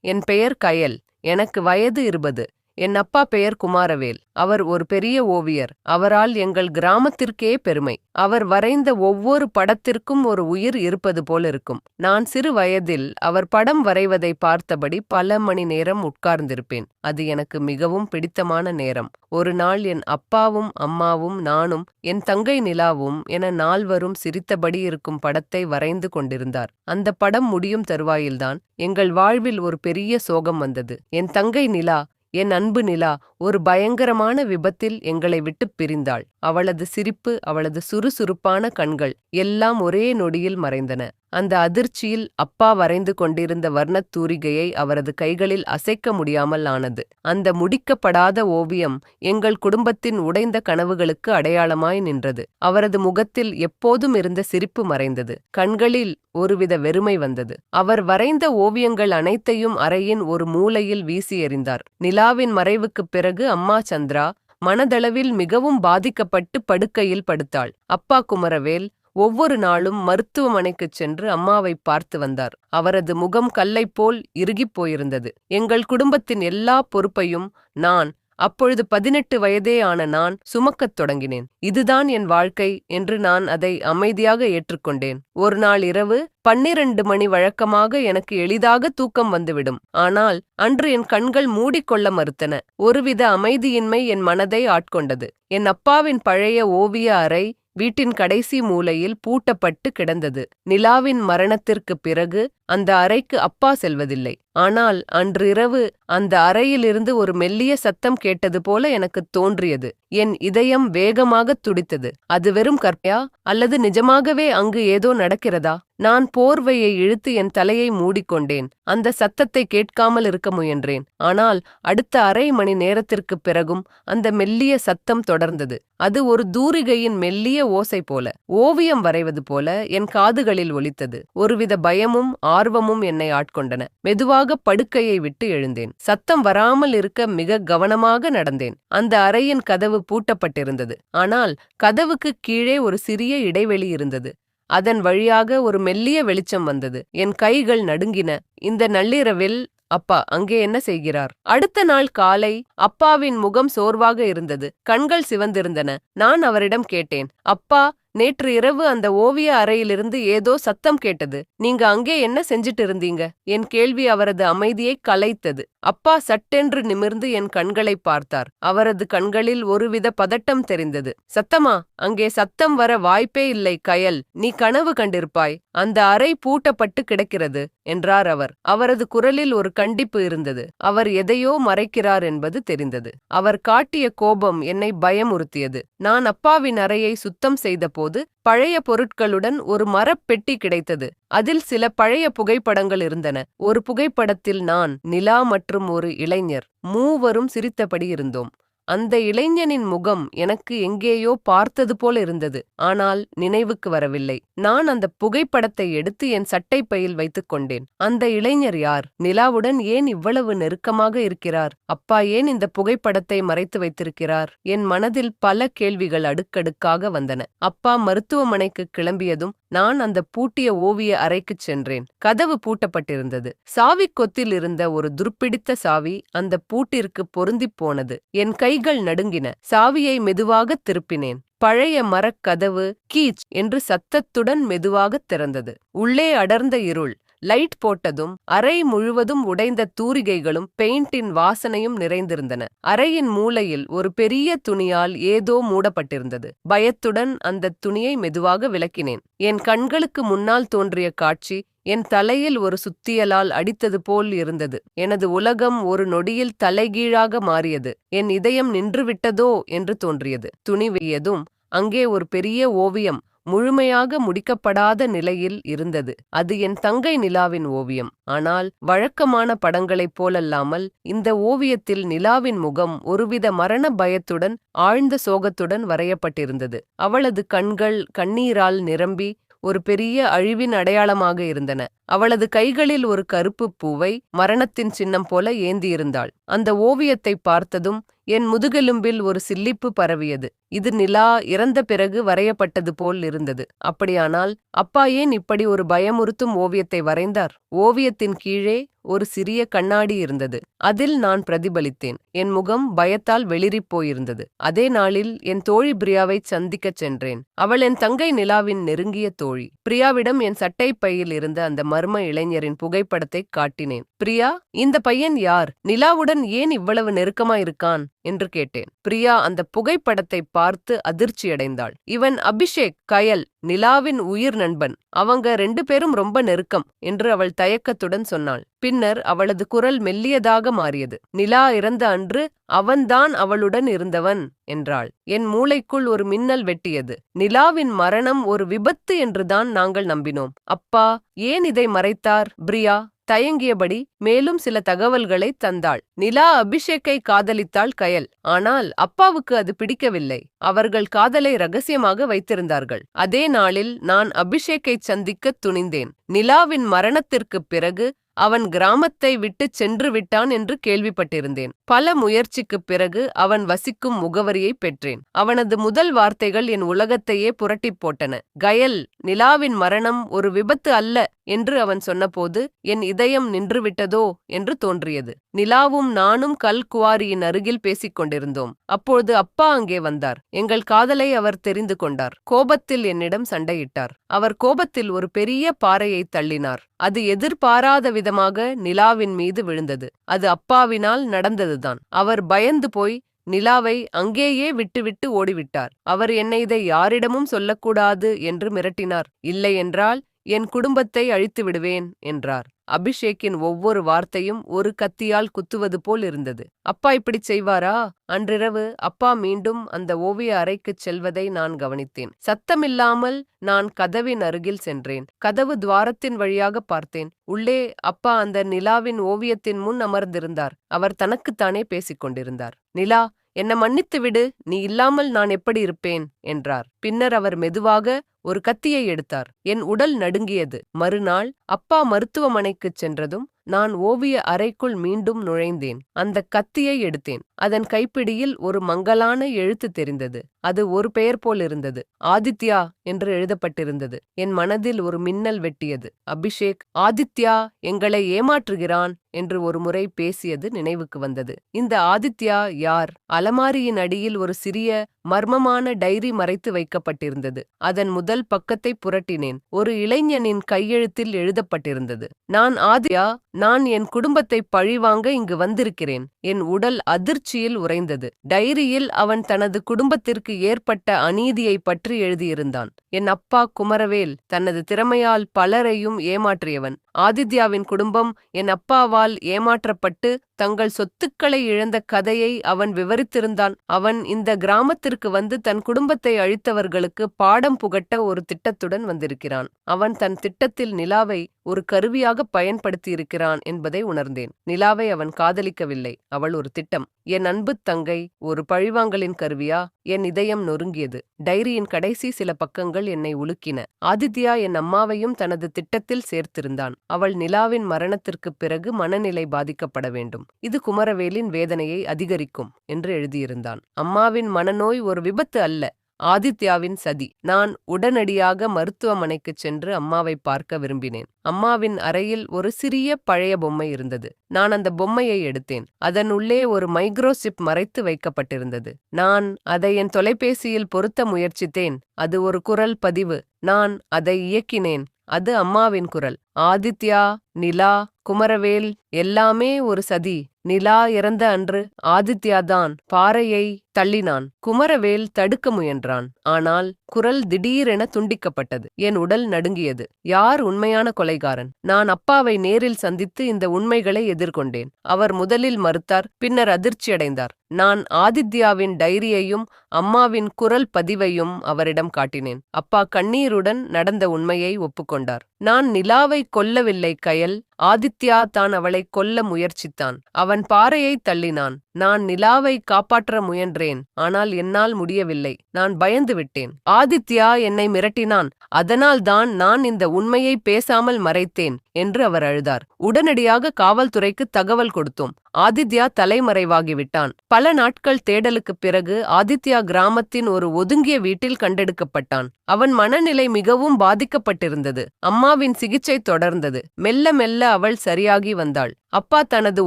என் பெயர் கயல். எனக்கு வயது 20. என் அப்பா பெயர் குமாரவேல். அவர் ஒரு பெரிய ஓவியர். அவரால் எங்கள் கிராமத்திற்கே பெருமை. அவர் வரைந்த ஒவ்வொரு படத்திற்கும் ஒரு உயிர் இருப்பது போலிருக்கும். நான் சிறு வயதில் அவர் படம் வரைவதை பார்த்தபடி பல மணி நேரம் உட்கார்ந்திருப்பேன். அது எனக்கு மிகவும் பிடித்தமான நேரம். ஒரு நாள் என் அப்பாவும் அம்மாவும் நானும் என் தங்கை நிலாவும் என நால்வரும் சிரித்தபடி இருக்கும் படத்தை வரைந்து கொண்டிருந்தார். அந்த படம் முடியும் தருவாயில்தான் எங்கள் வாழ்வில் ஒரு பெரிய சோகம் வந்தது. என் தங்கை நிலா, என் அன்பு நிலா, ஒரு பயங்கரமான விபத்தில் எங்களை விட்டுப் பிரிந்தாள். அவளது சிரிப்பு, அவளது சுறுசுறுப்பான கண்கள் எல்லாம் ஒரே நொடியில் மறைந்தன. அந்த அதிர்ச்சியில் அப்பா வரைந்து கொண்டிருந்த வர்ணத் தூரிகையை அவரது கைகளில் அசைக்க முடியாமல் ஆனது. அந்த முடிக்கப்படாத ஓவியம் எங்கள் குடும்பத்தின் உடைந்த கனவுகளுக்கு அடையாளமாய் நின்றது. அவரது முகத்தில் எப்போதும் இருந்த சிரிப்பு மறைந்தது. கண்களில் ஒருவித வெறுமை வந்தது. அவர் வரைந்த ஓவியங்கள் அனைத்தையும் அறையின் ஒரு மூலையில் வீசி எறிந்தார். நிலாவின் மறைவுக்குப் பிறகு அம்மா சந்திரா மனதளவில் மிகவும் பாதிக்கப்பட்டு படுக்கையில் படுத்தாள். அப்பா குமரவேல் ஒவ்வொரு நாளும் மருத்துவமனைக்குச் சென்று அம்மாவை பார்த்து வந்தார். அவரது முகம் கல்லைப் போல் இறுகிப் போயிருந்தது. எங்கள் குடும்பத்தின் எல்லா பொறுப்பையும் நான், அப்பொழுது 18 வயதே ஆன நான், சுமக்கத் தொடங்கினேன். இதுதான் என் வாழ்க்கை என்று நான் அதை அமைதியாக ஏற்றுக்கொண்டேன். ஒரு நாள் இரவு 12 மணி வழக்கமாக எனக்கு எளிதாக தூக்கம் வந்துவிடும். ஆனால் அன்று என் கண்கள் மூடிக்கொள்ள மறுத்தன. ஒருவித அமைதியின்மை என் மனதை ஆட்கொண்டது. என் அப்பாவின் பழைய ஓவிய அறை வீட்டின் கடைசி மூலையில் பூட்டப்பட்டு கிடந்தது. நிலாவின் மரணத்திற்குப் பிறகு அந்த அறைக்கு அப்பா செல்வதில்லை. ஆனால் அன்றிரவு அந்த அறையிலிருந்து ஒரு மெல்லிய சத்தம் கேட்டது போல எனக்கு தோன்றியது. என் இதயம் வேகமாகத் துடித்தது. அது வெறும் கற்பனையா அல்லது நிஜமாகவே அங்கு ஏதோ நடக்கிறதா? நான் போர்வையை இழுத்து என் தலையை மூடிக்கொண்டேன். அந்த சத்தத்தை கேட்காமல் இருக்க முயன்றேன். ஆனால் அடுத்த அரை மணி நேரத்திற்குப் பிறகும் அந்த மெல்லிய சத்தம் தொடர்ந்தது. அது ஒரு தூரிகையின் மெல்லிய ஓசை போல, ஓவியம் வரைவது போல என் காதுகளில் ஒலித்தது. ஒருவித பயமும் ஆர்வமும் என்னை ஆட்கொண்டன. மெதுவாக படுக்கையை விட்டு எழுந்தேன். சத்தம் வராமல் இருக்க மிக கவனமாக நடந்தேன். அந்த அறையின் கதவு பூட்டப்பட்டிருந்தது. ஆனால் கதவுக்கு கீழே ஒரு சிறிய இடைவெளி இருந்தது. அதன் வழியாக ஒரு மெல்லிய வெளிச்சம் வந்தது. என் கைகள் நடுங்கின. இந்த நள்ளிரவில் அப்பா அங்கே என்ன செய்கிறார்? அடுத்த நாள் காலை அப்பாவின் முகம் சோர்வாக இருந்தது. கண்கள் சிவந்திருந்தன. நான் அவரிடம் கேட்டேன், அப்பா, நேற்று இரவு அந்த ஓவிய அறையிலிருந்து ஏதோ சத்தம் கேட்டது. நீங்க அங்கே என்ன செஞ்சிட்டு இருந்தீங்க? என் கேள்வி அவரது அமைதியை கலைத்தது. அப்பா சட்டென்று நிமிர்ந்து என் கண்களை பார்த்தார். அவரது கண்களில் ஒருவித பதட்டம் தெரிந்தது. சத்தமா? அங்கே சத்தம் வர வாய்ப்பே இல்லை கயல். நீ கனவு கண்டிருப்பாய். அந்த அறை பூட்டப்பட்டு கிடக்கிறது என்றார் அவர். அவரது குரலில் ஒரு கண்டிப்பு இருந்தது. அவர் எதையோ மறைக்கிறார் என்பது தெரிந்தது. அவர் காட்டிய கோபம் என்னை பயமுறுத்தியது. நான் அப்பாவின் அறையை சுத்தம் செய்தபோது பழைய பொருட்களுடன் ஒரு மரப்பெட்டி கிடைத்தது. அதில் சில பழைய புகைப்படங்கள் இருந்தன. ஒரு புகைப்படத்தில் நான், நிலா மற்றும் ஒரு இளைஞர் மூவரும் சிரித்தபடி இருந்தோம். அந்த இளைஞனின் முகம் எனக்கு எங்கேயோ பார்த்தது போல இருந்தது. ஆனால் நினைவுக்கு வரவில்லை. நான் அந்த புகைப்படத்தை எடுத்து என் சட்டைப்பையில் வைத்துக் கொண்டேன். அந்த இளைஞர் யார்? நிலாவுடன் ஏன் இவ்வளவு நெருக்கமாக இருக்கிறார்? அப்பா ஏன் இந்த புகைப்படத்தை மறைத்து வைத்திருக்கிறார்? என் மனதில் பல கேள்விகள் அடுக்கடுக்காக வந்தன. அப்பா மருத்துவமனைக்கு கிளம்பியதும் நான் அந்த பூட்டிய ஓவிய அறைக்குச் சென்றேன். கதவு பூட்டப்பட்டிருந்தது. சாவி கொத்தில் இருந்த ஒரு துருப்பிடித்த சாவி அந்த பூட்டிற்கு பொருந்திப் போனது. என் கைகள் நடுங்கின. சாவியை மெதுவாக திருப்பினேன். பழைய மரக்கதவு கீச் என்று சத்தத்துடன் மெதுவாகத் திறந்தது. உள்ளே அடர்ந்த இருள். லைட் போட்டதும் அறை முழுவதும் உடைந்த தூரிகைகளும் பெயிண்டின் வாசனையும் நிறைந்திருந்தன. அறையின் மூலையில் ஒரு பெரிய துணியால் ஏதோ மூடப்பட்டிருந்தது. பயத்துடன் அந்த துணியை மெதுவாக விலக்கினேன். என் கண்களுக்கு முன்னால் தோன்றிய காட்சி என் தலையில் ஒரு சுத்தியலால் அடித்தது போல் இருந்தது. எனது உலகம் ஒரு நொடியில் தலைகீழாக மாறியது. என் இதயம் நின்றுவிட்டதோ என்று தோன்றியது. துணி வெய்யதும் அங்கே ஒரு பெரிய ஓவியம் முழுமையாக முடிக்கப்படாத நிலையில் இருந்தது. அது என் தங்கை நிலாவின் ஓவியம். ஆனால் வழக்கமான படங்களைப் போலல்லாமல் இந்த ஓவியத்தில் நிலாவின் முகம் ஒருவித மரண பயத்துடன் ஆழ்ந்த சோகத்துடன் வரையப்பட்டிருந்தது. அவளது கண்கள் கண்ணீரால் நிரம்பி ஒரு பெரிய அழிவின் அடையாளமாக இருந்தன. அவளது கைகளில் ஒரு கருப்பு பூவை மரணத்தின் சின்னம் போல ஏந்தியிருந்தாள். அந்த ஓவியத்தை பார்த்ததும் என் முதுகெலும்பில் ஒரு சில்லிப்பு பரவியது. இது நிலா இறந்த பிறகு வரையப்பட்டது போல் இருந்தது. அப்படியானால் அப்பா ஏன் இப்படி ஒரு பயமுறுத்தும் ஓவியத்தை வரைந்தார்? ஓவியத்தின் கீழே ஒரு சிறிய கண்ணாடி இருந்தது. அதில் நான் பிரதிபலித்தேன். என் முகம் பயத்தால் வெளிறிப் போயிருந்தது. அதே நாளில் என் தோழி பிரியாவைச் சந்திக்கச் சென்றேன். அவள் என் தங்கை நிலாவின் நெருங்கிய தோழி. பிரியாவிடம் என் சட்டை பையில் இருந்த அந்த மர்ம இளைஞரின் புகைப்படத்தை காட்டினேன். பிரியா, இந்த பையன் யார்? நிலாவுடன் ஏன் இவ்வளவு நெருக்கமாயிருக்கான் என்று கேட்டேன். பிரியா அந்த புகைப்படத்தை பார்த்து அதிர்ச்சியடைந்தாள். இவன் அபிஷேக், கயல், நிலாவின் உயிர் நண்பன். அவங்க 2 பேரும் ரொம்ப நெருக்கம் என்று அவள் தயக்கத்துடன் சொன்னாள். பின்னர் அவளது குரல் மெல்லியதாக மாறியது. நிலா இறந்த அன்று அவன்தான் அவளுடன் இருந்தவன் என்றாள். என் மூளைக்குள் ஒரு மின்னல் வெட்டியது. நிலாவின் மரணம் ஒரு விபத்து என்றுதான் நாங்கள் நம்பினோம். அப்பா ஏன் இதை மறைத்தார்? பிரியா தயங்கியபடி மேலும் சில தகவல்களை தந்தாள். நிலா அபிஷேக்கை காதலித்தாள் கயல். ஆனால் அப்பாவுக்கு அது பிடிக்கவில்லை. அவர்கள் காதலை ரகசியமாக வைத்திருந்தார்கள். அதே நாளில் நான் அபிஷேக்கை சந்திக்க துணிந்தேன். நிலாவின் மரணத்திற்குப் பிறகு அவன் கிராமத்தை விட்டு சென்று விட்டான் என்று கேள்விப்பட்டிருந்தேன். பல முயற்சிக்குப் பிறகு அவன் வசிக்கும் முகவரியை பெற்றேன். அவனது முதல் வார்த்தைகள் என் உலகத்தையே புரட்டிப் போட்டன. கயல், நிலாவின் மரணம் ஒரு விபத்து அல்ல என்று அவன் சொன்னபோது என் இதயம் நின்றுவிட்டதோ என்று தோன்றியது. நிலாவும் நானும் கல் குவாரியின் அருகில் பேசிக் கொண்டிருந்தோம். அப்பொழுது அப்பா அங்கே வந்தார். எங்கள் காதலை அவர் தெரிந்து கொண்டார். கோபத்தில் என்னிடம் சண்டையிட்டார். அவர் கோபத்தில் ஒரு பெரிய பாறையை தள்ளினார். அது எதிர்பாராத விதமாக நிலாவின் மீது விழுந்தது. அது அப்பாவினால் நடந்ததுதான். அவர் பயந்து போய் நிலாவை அங்கேயே விட்டுவிட்டு ஓடிவிட்டார். அவர் என்னை இதை யாரிடமும் சொல்லக்கூடாது என்று மிரட்டினார். இல்லையென்றால் என் குடும்பத்தை அழித்து விடுவேன் என்றார். அபிஷேக்கின் ஒவ்வொரு வார்த்தையும் ஒரு கத்தியால் குத்துவது போல் இருந்தது. அப்பா இப்படி செய்வாரா? அன்றிரவு அப்பா மீண்டும் அந்த ஓவிய அறைக்குச் செல்வதை நான் கவனித்தேன். சத்தமில்லாமல் நான் கதவின் அருகில் சென்றேன். கதவு துவாரத்தின் வழியாக பார்த்தேன். உள்ளே அப்பா அந்த நிலாவின் ஓவியத்தின் முன் அமர்ந்திருந்தார். அவர் தனக்குத்தானே பேசிக் கொண்டிருந்தார். நிலா, என்னை மன்னித்து விடு, நீ இல்லாமல் நான் எப்படி இருப்பேன் என்றார். பின்னர் அவர் மெதுவாக ஒரு கத்தியை எடுத்தார். என் உடல் நடுங்கியது. மறுநாள் அப்பா மருத்துவமனைக்குச் சென்றதும் நான் ஓவிய அறைக்குள் மீண்டும் நுழைந்தேன். அந்த கத்தியை எடுத்தேன். அதன் கைப்பிடியில் ஒரு மங்கலான எழுத்து தெரிந்தது. அது ஒரு பெயர் போல் இருந்தது. ஆதித்யா என்று எழுதப்பட்டிருந்தது. என் மனதில் ஒரு மின்னல் வெட்டியது. அபிஷேக் ஆதித்யா எங்களை ஏமாற்றுகிறான் என்று ஒரு முறை பேசியது நினைவுக்கு வந்தது. இந்த ஆதித்யா யார்? அலமாரியின் அடியில் ஒரு சிறிய மர்மமான டைரி மறைத்து வைக்கப்பட்டிருந்தது. அதன் முதல் பக்கத்தை புரட்டினேன். ஒரு இளைஞனின் கையெழுத்தில் எழுதப்பட்டிருந்தது. நான் ஆதித்யா, நான் என் குடும்பத்தை பழிவாங்க இங்கு வந்திருக்கிறேன். என் உடல் அதிர்ச்சியில் உறைந்தது. டைரியில் அவன் தனது குடும்பத்திற்கு ஏற்பட்ட அநீதியை பற்றி எழுதியிருந்தான். என் அப்பா குமரவேல் தனது திறமையால் பலரையும் ஏமாற்றியவன். ஆதித்யாவின் குடும்பம் என் அப்பாவால் ஏமாற்றப்பட்டு தங்கள் சொத்துக்களை இழந்த கதையை அவன் விவரித்திருந்தான். அவன் இந்த கிராமத்திற்கு வந்து தன் குடும்பத்தை அழித்தவர்களுக்கு பாடம் புகட்ட ஒரு திட்டத்துடன் வந்திருக்கிறான். அவன் தன் திட்டத்தில் நிலாவை ஒரு கருவியாக பயன்படுத்தியிருக்கிறான் என்பதை உணர்ந்தேன். நிலாவை அவன் காதலிக்கவில்லை. அவள் ஒரு திட்டம். என் அன்பு தங்கை ஒரு பழிவாங்கலின் கருவியா? என் இதயம் நொறுங்கியது. டைரியின் கடைசி சில பக்கங்கள் என்னை உலுக்கின. ஆதித்யா என் அம்மாவையும் தனது திட்டத்தில் சேர்த்திருந்தான். அவள் நிலாவின் மரணத்திற்குப் பிறகு மனநிலை பாதிக்கப்பட வேண்டும். இது குமரவேலின் வேதனையை அதிகரிக்கும் என்று எழுதியிருந்தான். அம்மாவின் மனநோய் ஒரு விபத்து அல்ல, ஆதித்யாவின் சதி. நான் உடனடியாக மருத்துவமனைக்குச் சென்று அம்மாவை பார்க்க விரும்பினேன். அம்மாவின் அறையில் ஒரு சிறிய பழைய பொம்மை இருந்தது. நான் அந்த பொம்மையை எடுத்தேன். அதன் உள்ளே ஒரு மைக்ரோசிப் மறைத்து வைக்கப்பட்டிருந்தது. நான் அதை என் தொலைபேசியில் பொருத்த முயற்சித்தேன். அது ஒரு குரல் பதிவு. நான் அதை இயக்கினேன். அது அம்மாவின் குரல். ஆதித்யா, நிலா, குமரவேல் எல்லாமே ஒரு சதி. நிலா இறந்த அன்று ஆதித்யாதான் பாறையை தள்ளினான். குமரவேல் தடுக்க முயன்றான். ஆனால் குரல் திடீரென துண்டிக்கப்பட்டது. என் உடல் நடுங்கியது. யார் உண்மையான கொலைகாரன்? நான் அப்பாவை நேரில் சந்தித்து இந்த உண்மைகளை எதிர்கொண்டேன். அவர் முதலில் மறுத்தார், பின்னர் அதிர்ச்சியடைந்தார். நான் ஆதித்யாவின் டைரியையும் அம்மாவின் குரல் பதிவையும் அவரிடம் காட்டினேன். அப்பா கண்ணீருடன் நடந்த உண்மையை ஒப்புக்கொண்டார். நான் நிலாவை கொல்லவில்லை கயல். ஆதித்யா தான் அவளை அவளைக் கொல்ல முயற்சித்தான். அவன் பாறையை தள்ளினான். நான் நிலாவை காப்பாற்ற முயன்றேன், ஆனால் என்னால் முடியவில்லை. நான் பயந்து விட்டேன். ஆதித்யா என்னை மிரட்டினான், அதனால் தான் நான் இந்த உண்மையை பேசாமல் மறைத்தேன் என்று அவர் அழுதார். உடனடியாக காவல்துறைக்கு தகவல் கொடுத்தோம். ஆதித்யா தலைமறைவாகிவிட்டான். பல நாட்கள் தேடலுக்குப் பிறகு ஆதித்யா கிராமத்தின் ஒரு ஒதுங்கிய வீட்டில் கண்டெடுக்கப்பட்டான். அவன் மனநிலை மிகவும் பாதிக்கப்பட்டிருந்தது. அம்மாவின் சிகிச்சை தொடர்ந்தது. மெல்ல மெல்ல அவள் சரியாகி வந்தாள். அப்பா தனது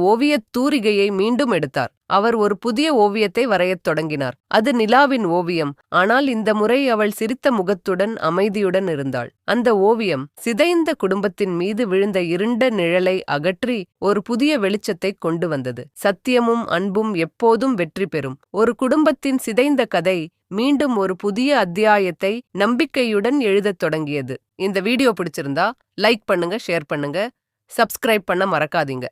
ஓவியத் தூரிகையை மீண்டும் எடுத்தார். அவர் ஒரு புதிய ஓவியத்தை வரையத் தொடங்கினார். அது நிலாவின் ஓவியம். ஆனால் இந்த முறை அவள் சிரித்த முகத்துடன் அமைதியுடன் இருந்தாள். அந்த ஓவியம் சிதைந்த குடும்பத்தின் மீது விழுந்த இருண்ட நிழலை அகற்றி ஒரு புதிய வெளிச்சத்தை கொண்டு வந்தது. சத்தியமும் அன்பும் எப்போதும் வெற்றி பெறும். ஒரு குடும்பத்தின் சிதைந்த கதை மீண்டும் ஒரு புதிய அத்தியாயத்தை நம்பிக்கையுடன் எழுதத் தொடங்கியது. இந்த வீடியோ பிடிச்சிருந்தா லைக் பண்ணுங்க, ஷேர் பண்ணுங்க, சப்ஸ்கிரைப் பண்ண மறக்காதீங்க.